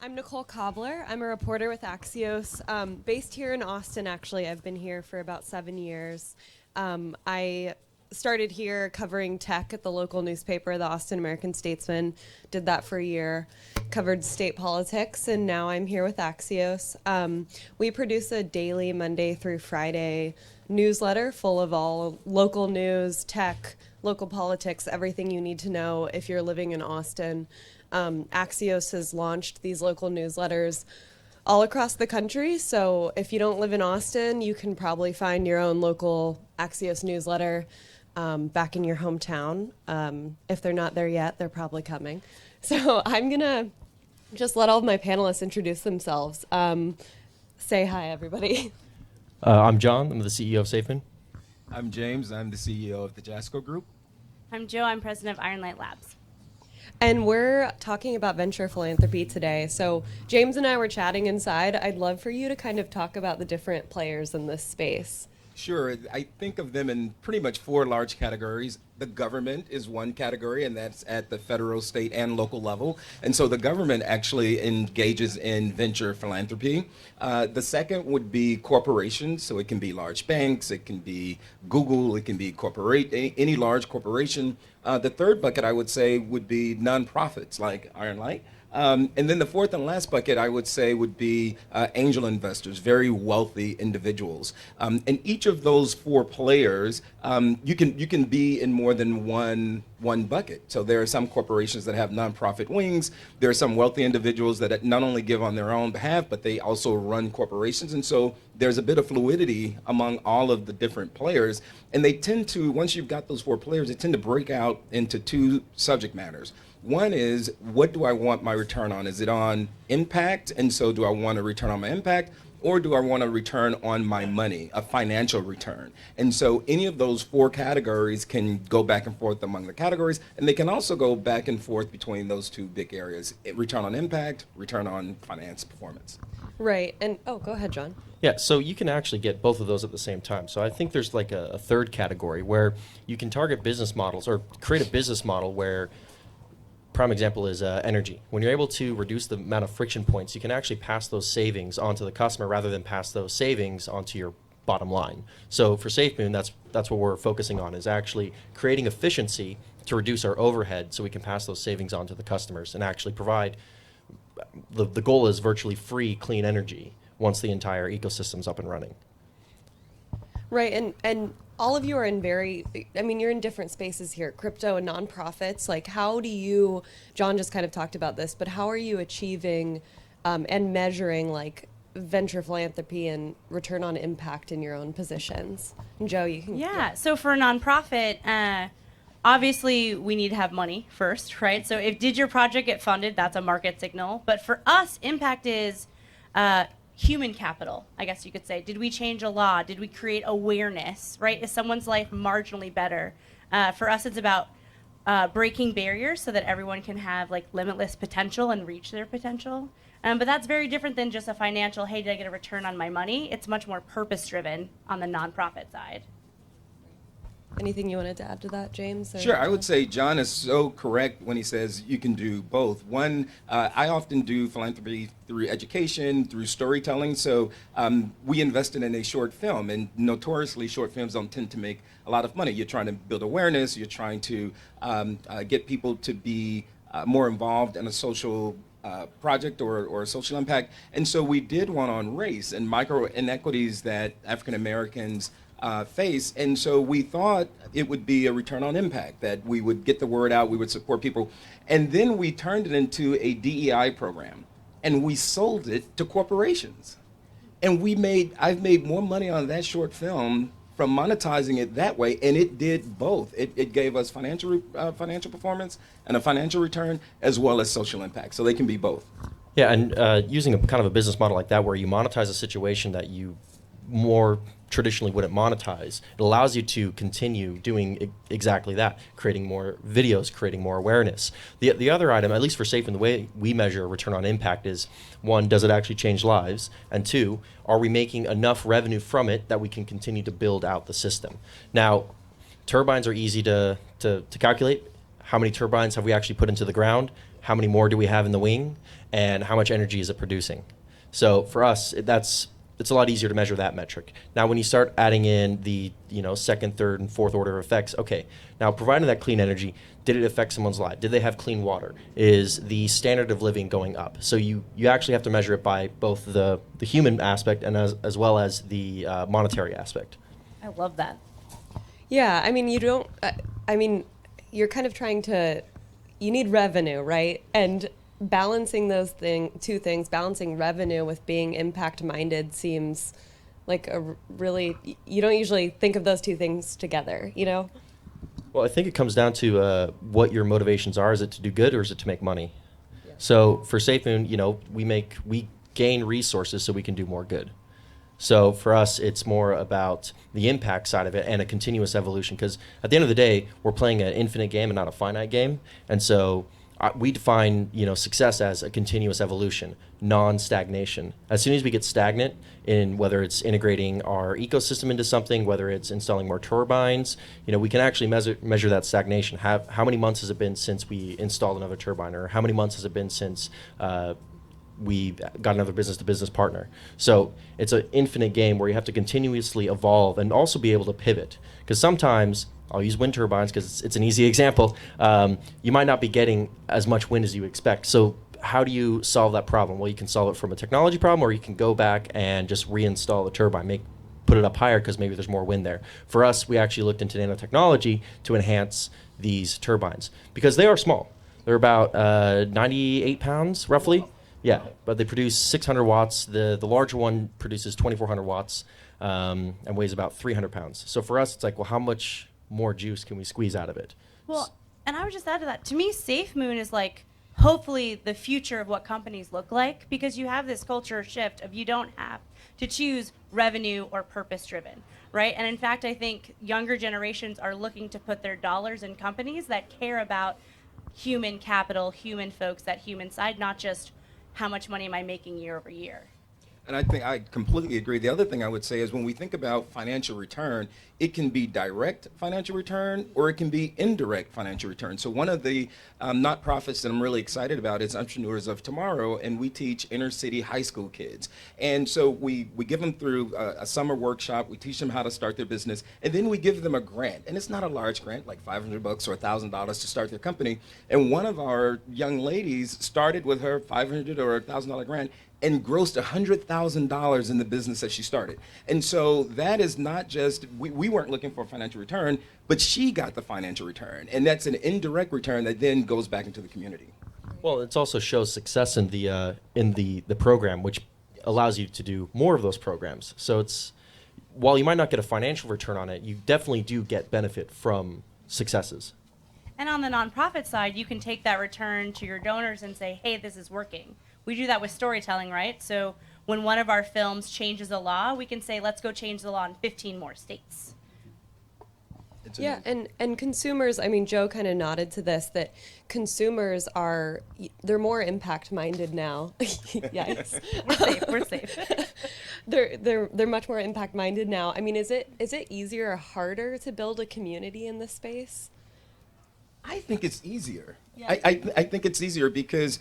I'm Nicole Cobler. I'm a reporter with Axios, based here in Austin, actually. I've been here for about 7 years. I started here covering tech at the local newspaper, the Austin American-Statesman. Did that for a year, covered state politics, and now I'm here with Axios. We produce a daily Monday through Friday newsletter full of all local news, tech, local politics, everything you need to know if you're living in Austin. Axios has launched these local newsletters all across the country. So if you don't live in Austin, you can probably find your own local Axios newsletter back in your hometown. If they're not there yet, they're probably coming. So I'm going to just let all of my panelists introduce themselves. Say hi, everybody. I'm John. I'm the CEO of SafeMoon. I'm James. I'm the CEO of the Jasco Group. I'm Joe. I'm president of Ironlight Labs. And we're talking about venture philanthropy today. So James and I were chatting inside. I'd love for you to kind of talk about the different players in this space. Sure. I think of them in pretty much four large categories. The government is one category, and that's at the federal, state, and local level. And so the government actually engages in venture philanthropy. The second would be corporations. So it can be large banks, it can be Google, it can be any large corporation. The third bucket, I would say, would be nonprofits like Ironlight. And then the fourth and last bucket, I would say, would be angel investors, very wealthy individuals. And each of those four players, you can be in more than one bucket. So there are some corporations that have nonprofit wings. There are some wealthy individuals that not only give on their own behalf, but they also run corporations. And so there's a bit of fluidity among all of the different players. And they tend to, once you've got those four players, they tend to break out into two subject matters. One is, what do I want my return on? Is it on impact? And so do I want a return on my impact? Or do I want a return on my money, a financial return? And so any of those four categories can go back and forth among the categories, and they can also go back and forth between those two big areas, return on impact, return on finance performance. Right. And, oh, go ahead, John. Yeah, so you can actually get both of those at the same time. So I think there's like a third category where you can target business models or create a business model where prime example is energy. When you're able to reduce the amount of friction points, you can actually pass those savings onto the customer rather than pass those savings onto your bottom line. So for SafeMoon, that's what we're focusing on, is actually creating efficiency to reduce our overhead so we can pass those savings on to the customers and actually provide, the goal is virtually free, clean energy once the entire ecosystem's up and running. Right, and all of you are in you're in different spaces here, crypto and nonprofits. Like, how do you, John just kind of talked about this, but how are you achieving and measuring like venture philanthropy and return on impact in your own positions? And Joe, you can. Yeah, so for a nonprofit, obviously we need to have money first, right? So did your project get funded? That's a market signal. But for us, impact is human capital, I guess you could say. Did we change a law? Did we create awareness, right? Is someone's life marginally better? For us, it's about breaking barriers so that everyone can have like limitless potential and reach their potential. But that's very different than just a financial, hey, did I get a return on my money? It's much more purpose-driven on the nonprofit side. Anything you wanted to add to that, James? Sure, I would say John is so correct when he says you can do both. One, I often do philanthropy through education, through storytelling. So we invested in a short film, and notoriously short films don't tend to make a lot of money. You're trying to build awareness, you're trying to get people to be more involved in a social project or social impact. And so we did one on race and micro inequities that African Americans face. And so we thought it would be a return on impact, that we would get the word out, we would support people. And then we turned it into a DEI program, and we sold it to corporations. And I've made more money on that short film from monetizing it that way, and it did both. It gave us financial performance and a financial return, as well as social impact. So they can be both. Yeah, and using a kind of a business model like that where you monetize a situation that you more traditionally wouldn't monetize, it allows you to continue doing exactly that, creating more videos, creating more awareness. The other item, at least for SafeMoon, the way we measure return on impact is, one, does it actually change lives? And two, are we making enough revenue from it that we can continue to build out the system? Now, turbines are easy to calculate. How many turbines have we actually put into the ground? how many more do we have in the wing, and how much energy is it producing. So for us, it's a lot easier to measure that metric. Now, when you start adding in the second, third, and fourth order effects, okay, now providing that clean energy, did it affect someone's life? Did they have clean water? Is the standard of living going up? So you actually have to measure it by both the human aspect and as well as the monetary aspect. I love that. Yeah, I mean, you're kind of trying to, you need revenue, right? And balancing those two things, balancing revenue with being impact-minded seems like you don't usually think of those two things together, Well, I think it comes down to what your motivations are. Is it to do good or is it to make money? Yeah. So for SafeMoon, we gain resources so we can do more good. So for us, it's more about the impact side of it and a continuous evolution, because at the end of the day, we're playing an infinite game and not a finite game. And so we define success as a continuous evolution, non-stagnation. As soon as we get stagnant in whether it's integrating our ecosystem into something, whether it's installing more turbines, we can actually measure that stagnation. How many months has it been since we installed another turbine, or how many months has it been since we got another business-to-business partner? So it's an infinite game where you have to continuously evolve and also be able to pivot, because sometimes, I'll use wind turbines because it's an easy example, you might not be getting as much wind as you expect. So how do you solve that problem? Well, you can solve it from a technology problem, or you can go back and just reinstall the turbine, put it up higher because maybe there's more wind there. For us, we actually looked into nanotechnology to enhance these turbines because they are small. They're about 98 pounds, roughly. Yeah, but they produce 600 watts. The larger one produces 2,400 watts and weighs about 300 pounds. So for us, it's like, well, how much more juice can we squeeze out of it? Well, and I would just add to that, to me, SafeMoon is like hopefully the future of what companies look like, because you have this culture shift of you don't have to choose revenue or purpose driven, right? And in fact, I think younger generations are looking to put their dollars in companies that care about human capital, human folks, that human side, not just how much money am I making year over year. And I think I completely agree. The other thing I would say is when we think about financial return, it can be direct financial return or it can be indirect financial return. So one of the not-profits that I'm really excited about is Entrepreneurs of Tomorrow, and we teach inner-city high school kids. And so we give them through a summer workshop, we teach them how to start their business, and then we give them a grant. And it's not a large grant, like $500 or $1,000 to start their company. And one of our young ladies started with her $500 or $1,000 grant and grossed $100,000 in the business that she started. And so that is not just, we weren't looking for a financial return, but she got the financial return. And that's an indirect return that then goes back into the community. Well, it also shows success in the program, which allows you to do more of those programs. So it's, while you might not get a financial return on it, you definitely do get benefit from successes. And on the nonprofit side, you can take that return to your donors and say, hey, this is working. We do that with storytelling, right? So when one of our films changes a law, we can say, let's go change the law in 15 more states. Yeah, and consumers, I mean, Joe kind of nodded to this, that consumers they're more impact-minded now. Yikes. We're safe. They're much more impact-minded now. I mean, is it easier or harder to build a community in this space? I think it's easier. Yeah. I think it's easier because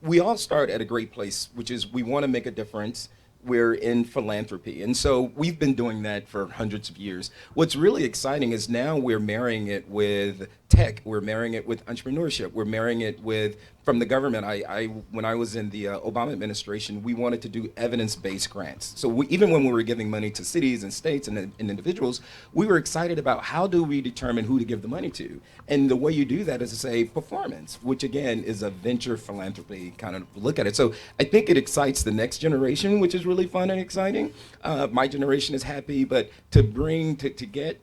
we all start at a great place, which is we want to make a difference. We're in philanthropy. And so we've been doing that for hundreds of years. What's really exciting is now we're marrying it with tech. We're marrying it with entrepreneurship. We're marrying it with, from the government. When I was in the Obama administration, we wanted to do evidence-based grants. So even when we were giving money to cities and states and individuals, we were excited about how do we determine who to give the money to. And the way you do that is to say performance, which again is a venture philanthropy kind of look at it. So I think it excites the next generation, which is really fun and exciting. My generation is happy, but to get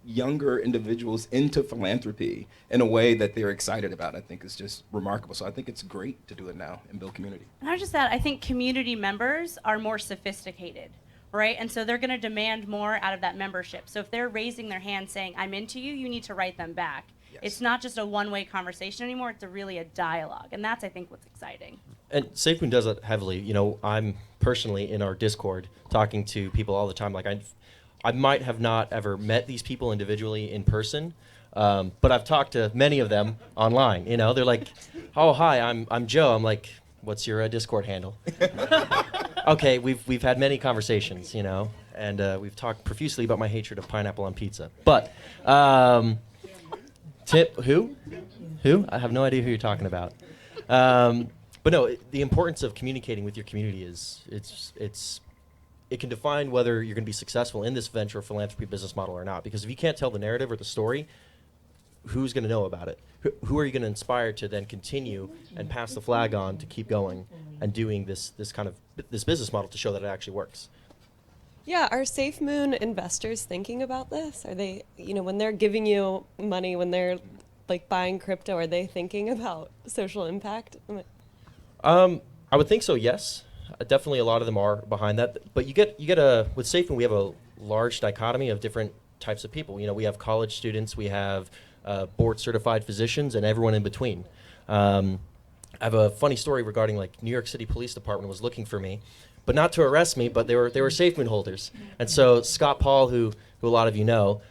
younger individuals into philanthropy in a way that they're excited about, I think is just remarkable. So I think it's great to do it now and build community. And I just add, I think community members are more sophisticated, right? And so they're going to demand more out of that membership. So if they're raising their hand saying, I'm into you, you need to write them back. Yes. It's not just a one-way conversation anymore. It's really a dialogue. And that's, I think, what's exciting. And SafeMoon does it heavily. You know, I'm personally in our Discord talking to people all the time. Like I might have not ever met these people individually in person, But I've talked to many of them online. You know, they're like, "Oh, hi, I'm Joe." I'm like, "What's your Discord handle?" Okay, we've had many conversations, you know, and we've talked profusely about my hatred of pineapple on pizza. But who? I have no idea who you're talking about. But no, the importance of communicating with your community is it can define whether you're going to be successful in this venture philanthropy business model or not. Because if you can't tell the narrative or the story, who's going to know about it? Who are you going to inspire to then continue and pass the flag on to keep going and doing this business model to show that it actually works? Yeah, are SafeMoon investors thinking about this? Are they, when they're giving you money, when they're like buying crypto, are they thinking about social impact? I would think so, yes. Definitely a lot of them are behind that. But you get with SafeMoon, we have a large dichotomy of different types of people. We have college students, we have board certified physicians, and everyone in between. I have a funny story regarding like New York City Police Department was looking for me, but not to arrest me, but they were SafeMoon holders. And so Scott Paul, who a lot of you know,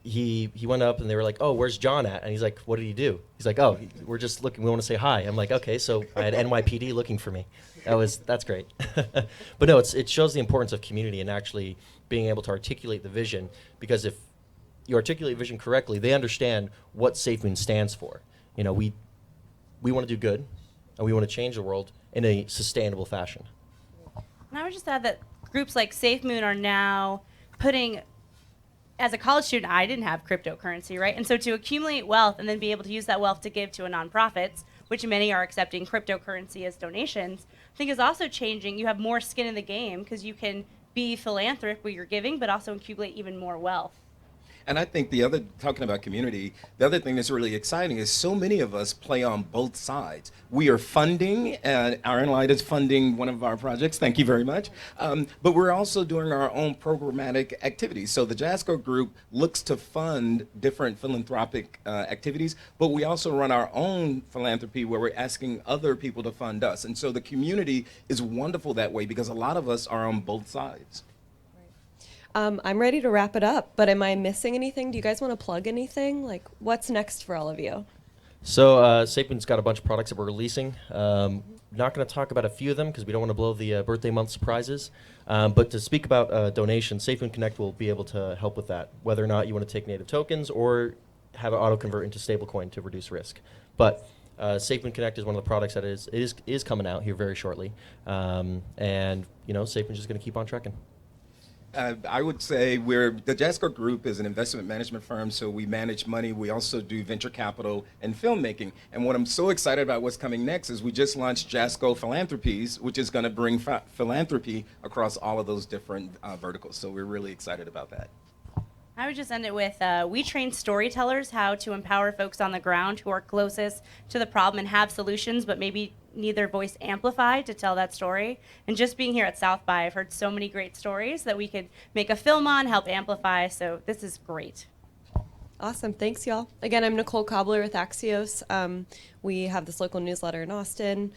he went up and they were like, "Oh, where's John at?" And he's like, "What did he do?" He's like, "Oh, we're just looking. We want to say hi." I'm like, "Okay." So I had NYPD looking for me. That's great. But no, it shows the importance of community and actually being able to articulate the vision, because if you articulate vision correctly, they understand what SafeMoon stands for. We want to do good, and we want to change the world in a sustainable fashion. And I would just add that groups like SafeMoon are now putting, as a college student, I didn't have cryptocurrency, right? And so to accumulate wealth and then be able to use that wealth to give to a nonprofits, which many are accepting cryptocurrency as donations, I think is also changing. You have more skin in the game because you can be philanthropic where you're giving, but also accumulate even more wealth. And I think talking about community, the other thing that's really exciting is so many of us play on both sides. We are funding, and our Light is funding one of our projects, thank you very much, but we're also doing our own programmatic activities. So the Jasco group looks to fund different philanthropic activities, but we also run our own philanthropy where we're asking other people to fund us. And so the community is wonderful that way because a lot of us are on both sides. I'm ready to wrap it up, but am I missing anything? Do you guys want to plug anything? Like, what's next for all of you? So SafeMoon's got a bunch of products that we're releasing. Not going to talk about a few of them because we don't want to blow the birthday month surprises. But to speak about donations, SafeMoon Connect will be able to help with that, whether or not you want to take native tokens or have it auto-convert into stablecoin to reduce risk. But SafeMoon Connect is one of the products that is coming out here very shortly. And SafeMoon's just going to keep on trucking. I would say the Jasco Group is an investment management firm, so we manage money. We also do venture capital and filmmaking. And what I'm so excited about what's coming next is we just launched Jasco Philanthropies, which is going to bring philanthropy across all of those different verticals. So we're really excited about that. I would just end it with, we train storytellers how to empower folks on the ground who are closest to the problem and have solutions, but maybe need their voice amplified to tell that story. And just being here at South by, I've heard so many great stories that we could make a film on, help amplify. So this is great. Awesome. Thanks, y'all. Again, I'm Nicole Cobler with Axios. We have this local newsletter in Austin.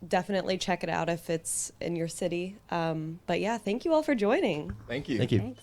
Definitely check it out if it's in your city. But yeah, thank you all for joining. Thank you. Thank you. Thanks.